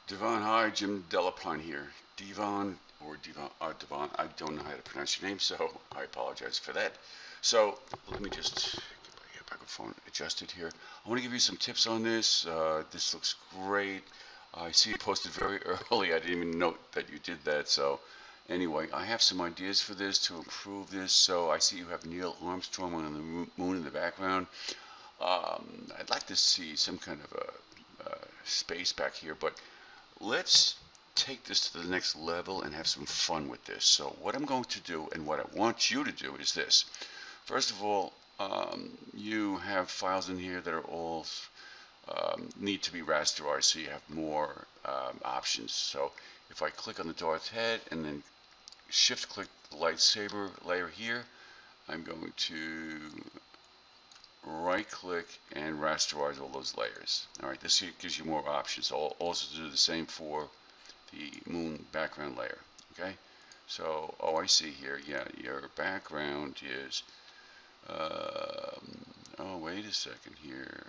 Devon, hi, Jim Delapine here. Devon or Devon, I don't know how to pronounce your name, so I apologize for that. So let me just get my microphone adjusted here. I want to give you some tips on this. This looks great. I see you posted very early. I didn't even note that you did that. So anyway, I have some ideas for this to improve this. So I see you have Neil Armstrong on the moon in the background. I'd like to see some kind of a space back here, but let's take this to the next level and have some fun with this. So what I'm going to do and what I want you to do is this. First of all, you have files in here that are all need to be rasterized, so you have more options. So if I click on the Darth head and then shift click the lightsaber layer here, I'm going to right click and rasterize all those layers. Alright, this gives you more options. I'll also do the same for the moon background layer. Okay, so I see here, yeah, your background is oh, wait a second here.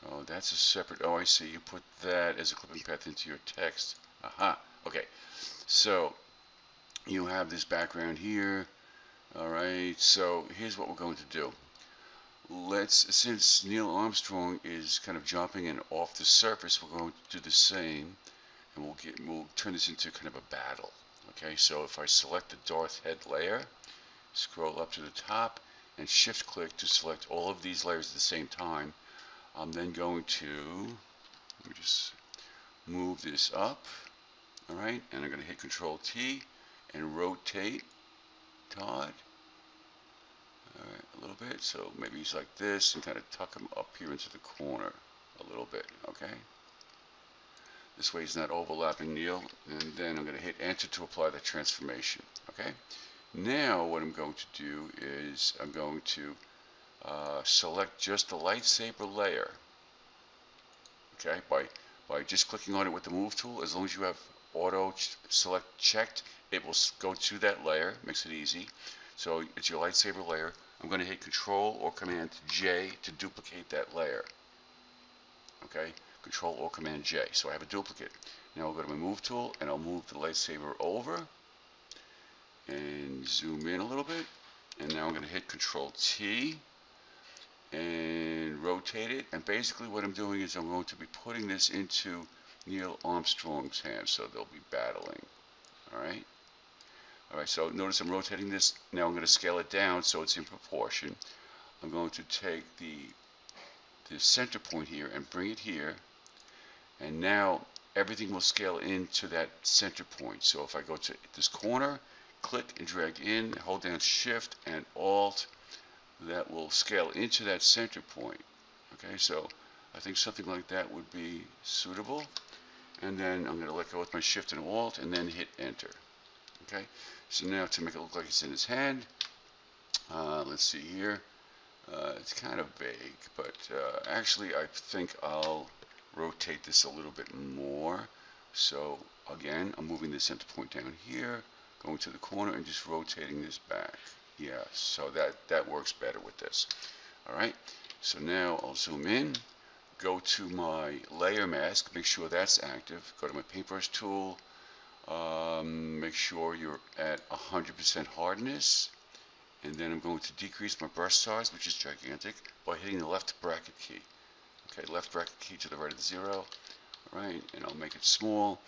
Oh, that's a separate. Oh, I see. You put that as a clipping path into your text. Aha. Okay, so you have this background here. All right, so here's what we're going to do. Since Neil Armstrong is kind of jumping and off the surface, we're going to do the same, and we'll turn this into kind of a battle. Okay, so if I select the Darth head layer, scroll up to the top, and shift click to select all of these layers at the same time, I'm then going to, let me just move this up, all right, and I'm going to hit Control T and rotate Todd, all right, a little bit, so maybe he's like this, and kind of tuck him up here into the corner a little bit, okay? This way he's not overlapping Neil, and then I'm going to hit Enter to apply the transformation, okay? Now what I'm going to do is I'm going to select just the lightsaber layer, okay, by just clicking on it with the move tool. As long as you have auto select checked, it will go to that layer, makes it easy. So it's your lightsaber layer. I'm going to hit Control or Command J to duplicate that layer, okay, Control or Command J, so I have a duplicate. Now I'll go to my move tool and I'll move the lightsaber over and zoom in a little bit, and now I'm going to hit Control T and rotate it, and basically what I'm doing is I'm going to be putting this into Neil Armstrong's hands, so they'll be battling. Alright, so notice I'm rotating this. Now I'm going to scale it down so it's in proportion. I'm going to take the center point here and bring it here, and now everything will scale into that center point. So if I go to this corner, click and drag in, hold down Shift and Alt, that will scale into that center point. Okay, so I think something like that would be suitable. And then I'm going to let go with my Shift and Alt and then hit Enter. Okay, so now to make it look like it's in his hand, let's see here. It's kind of vague, but actually I think I'll rotate this a little bit more. So again, I'm moving the center point down here, going to the corner and just rotating this back. Yeah, so that works better with this. Alright, so now I'll zoom in, go to my layer mask, make sure that's active, go to my paintbrush tool, make sure you're at 100% hardness, and then I'm going to decrease my brush size, which is gigantic, by hitting the left bracket key. Okay, left bracket key to the right of the 0, right, and I'll make it small,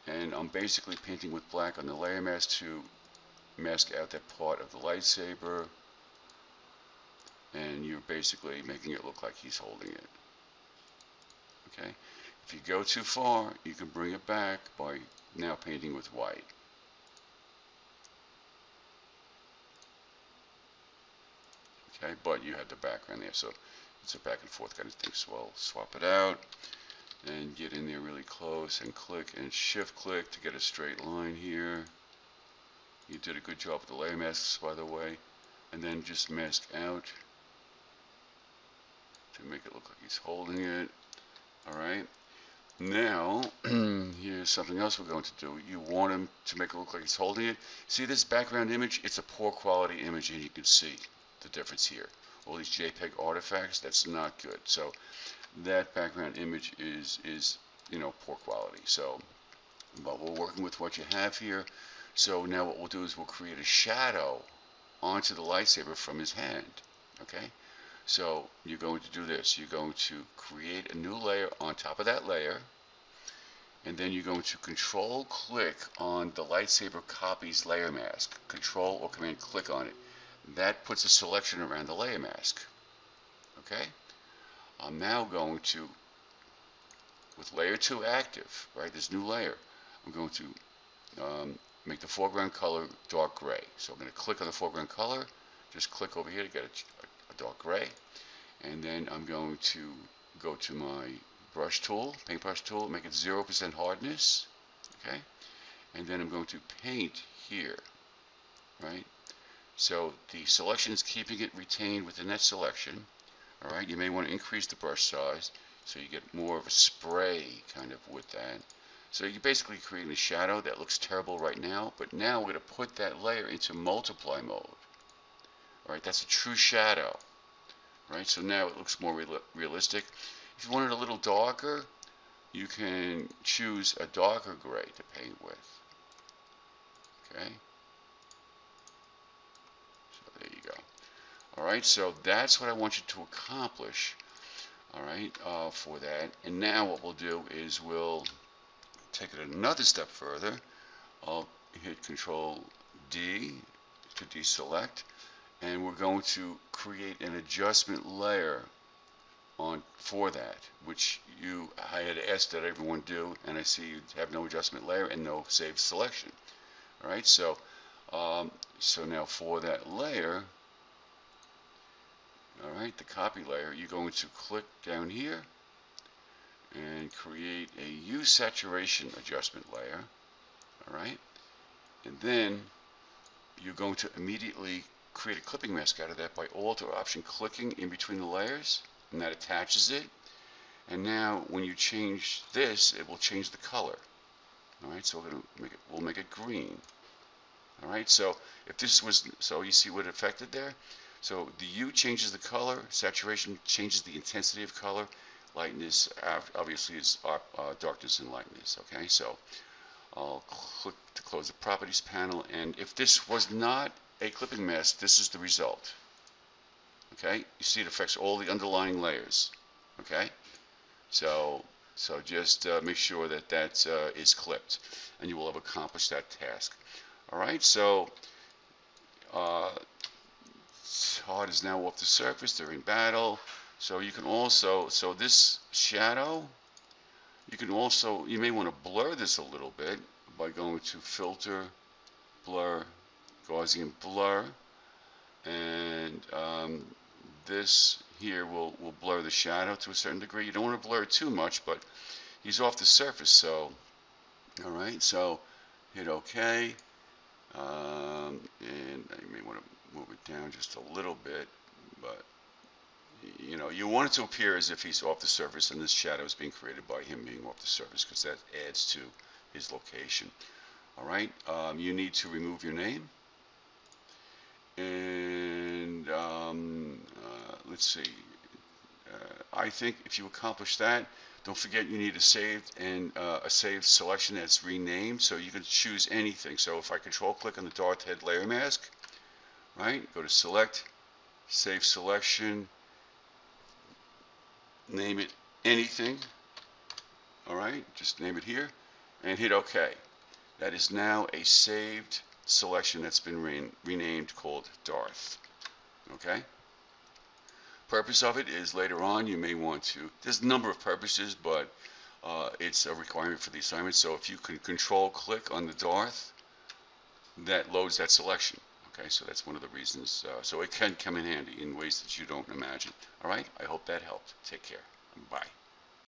and I'm basically painting with black on the layer mask to mask out that part of the lightsaber, and you're basically making it look like he's holding it. Okay, if you go too far, you can bring it back by now painting with white. Okay, but you have the background there, so it's a back and forth kind of thing. So I'll swap it out and get in there really close and click and shift click to get a straight line here. You did a good job with the layer masks, by the way. And then just mask out to make it look like he's holding it. Alright, now here's something else we're going to do. You want him to make it look like he's holding it. See this background image? It's a poor quality image, and you can see the difference here. All these JPEG artifacts, that's not good. So that background image is poor quality. So, but we're working with what you have here. So now what we'll do is we'll create a shadow onto the lightsaber from his hand. Okay. So you're going to do this. You're going to create a new layer on top of that layer, and then you're going to control click on the lightsaber copies layer mask. Control or command click on it. That puts a selection around the layer mask. Okay? I'm now going to, with layer 2 active, right, this new layer, I'm going to make the foreground color dark gray. So I'm going to click on the foreground color, just click over here to get a dark gray, and then I'm going to go to my brush tool, paintbrush tool, make it 0% hardness, okay, and then I'm going to paint here, right, so the selection is keeping it retained within that selection. All right, you may want to increase the brush size so you get more of a spray kind of with that. So you're basically creating a shadow that looks terrible right now, but now we're going to put that layer into multiply mode. All right, that's a true shadow. Right, so now it looks more realistic. If you want it a little darker, you can choose a darker gray to paint with. Okay, so there you go. All right, so that's what I want you to accomplish. All right, for that. And now what we'll do is we'll take it another step further. I'll hit Control D to deselect, and we're going to create an adjustment layer for that, which I had asked that everyone do, and I see you have no adjustment layer and no save selection. All right, so so now for that layer, all right, the copy layer, you're going to click down here and create a Hue Saturation Adjustment layer. All right, and then you're going to immediately create a clipping mask out of that by Alt or Option clicking in between the layers, and that attaches it. And now when you change this, it will change the color. All right, so we'll make it green. All right, so if this was, so you see what it affected there? So the hue changes the color, saturation changes the intensity of color, lightness obviously is darkness and lightness. Okay, so I'll click to close the properties panel, and if this was not a clipping mask, this is the result. Okay, you see it affects all the underlying layers. Okay, so just make sure that that is clipped, and you will have accomplished that task. All right, so Hard is now off the surface. They're in battle. So you can also, so this shadow, you may want to blur this a little bit by going to Filter, Blur, Gaussian Blur, and this here will blur the shadow to a certain degree. You don't want to blur it too much, but he's off the surface, so, all right, so hit OK, and you may want to move it down just a little bit, but you want it to appear as if he's off the surface and this shadow is being created by him being off the surface, because that adds to his location. All right, you need to remove your name, and let's see, I think if you accomplish that, don't forget you need a saved selection that's renamed, so you can choose anything. So if I control click on the Darth Head layer mask, right, go to select, save selection, name it anything, all right, just name it here, and hit OK. That is now a saved selection that's been renamed called Darth. Okay? Purpose of it is later on you may want to, there's a number of purposes, but it's a requirement for the assignment. So if you can control click on the Darth, that loads that selection. Okay, so that's one of the reasons. So it can come in handy in ways that you don't imagine. All right, I hope that helped. Take care. Bye.